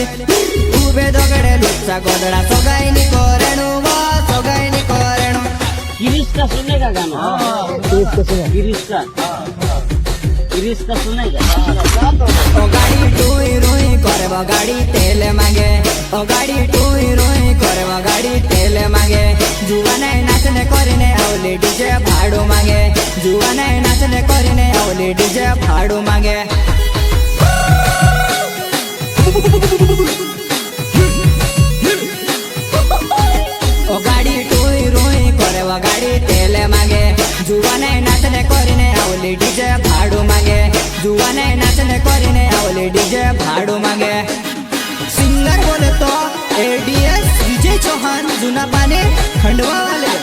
धोवेली उभे दगडे लुच्चा गोदडा सोगाईनी कोरेणू व सोगाईनी कोरेणू गिरीश का सुनने का गाना गिरीश का सुनने का ओ गाड़ी टूई रोई करे वो गाड़ी तेल मांगे ओ गाड़ी टूई रोई करे वो गाड़ी तेल मांगे जुवाने नाचने करीने आवली डीजे भाडू मांगे जुवाने नाचने करीने आवली डीजे भाडू मांगे ओ गाड़ी टूई रोई करे वो गाड़ी तेल मांगे जुवाने नाचने करीने आवली डीजे भाडू मांगे जुवाने नाचने करीने आवली डीजे भाडू मांगे सिंगर बोले तो एडीएस विजय चौहान जुना पाने खंडवा वाले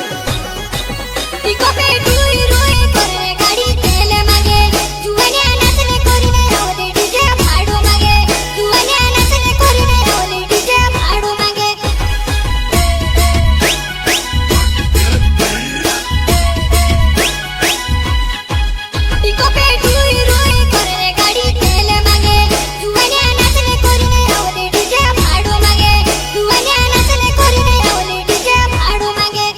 इको पे टूई रोई करे गाड़ी तेल मांगे जुवाने नाचने करीने आवली डीजे भाडू मांगे जुवाने नाचने करीने आवली डीजे भाडू मांगे इको पे टूई रोई करे गाड़ी तेल मांगे जुवाने नाचने करीने आवली डीजे भाडू मांगे जुवाने नाचने करीने आवली डीजे भाडू मांगे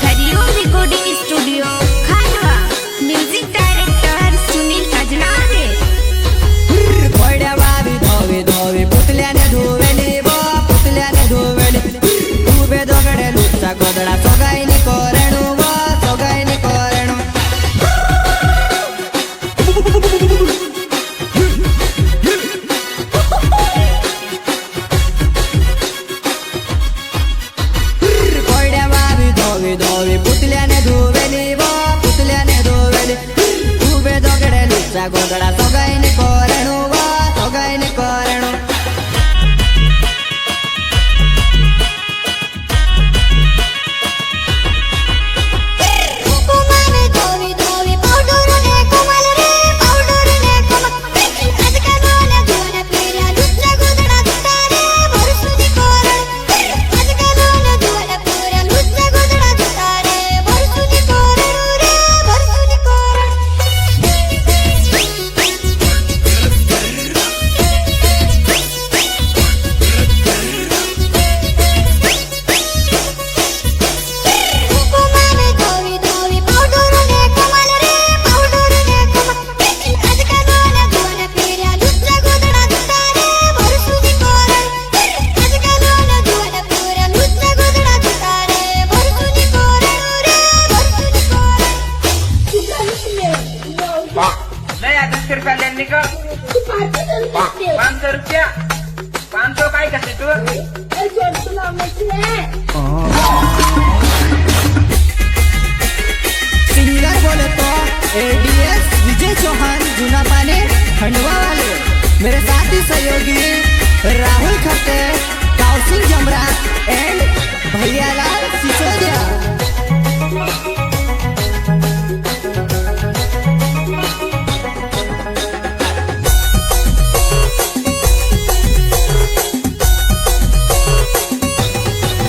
हरिओम रिकॉर्डिंग स्टूडियो खानवा म्यूजिक डायरेक्टर सुनील अजनारे घोड्या बाबी धोवी धोवी पुतल्याने धुवेली व पुतल्याने धुवेली उभे दगडे लुच्चा गोदडा सोगाईनी कोरेणू व सोगाईनी कोरेणू घोड्या बाबी धोवी धोवी पुतल्याने धुवेली व पुतल्याने धुवेली उभे दगडे लुच्चा गोदडा सोगाईनी कोरेणू व सोगाईनी कोरेणू कुकुमाने धोवी धोवी पावडर ने कोमल रे पावडर ने कोमल आजकाल वाला जुवाना पेऱ्या लुच्चा गोदडा तुटारे भरसुनी कोरण आजकाल वाला जुवाना पेऱ्या लुच्चा गोदडा तुटारे भरसुनी कोरण रे भरसुनी कोरण कुकुमाने धोवी धोवी पावडर ने कोमल रे पावडर ने कोमल आजकाल वाला जुवाना पेऱ्या लुच्चा गोदडा तुटारे भरसुनी कोरण आजकाल वाला जुवाना पेऱ्या लुच्चा गोदडा तुटारे भरसुनी कोरण रे भरसुनी कोरण नहीं आता 10 रुपया लेने का 500 रुपया 500 काय करते तू सिंगर बोले तो एडीएस विजय चौहान जुना पाने खंडवा वाले मेरे साथी सहयोगी राहुल खट्टे काउसिंग जमरा एंड भैयालाल सिसोदिया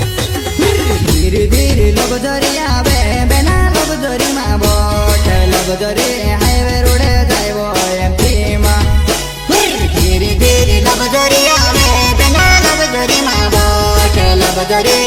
धीरे धीरे लोग दरिया बे बेना लोग दरी मा बोट लोग दरी हाईवे रोडे जाइबो एमपी मा धीरे धीरे लोग दरिया बे बेना लोग दरी मा बोट लोग दरी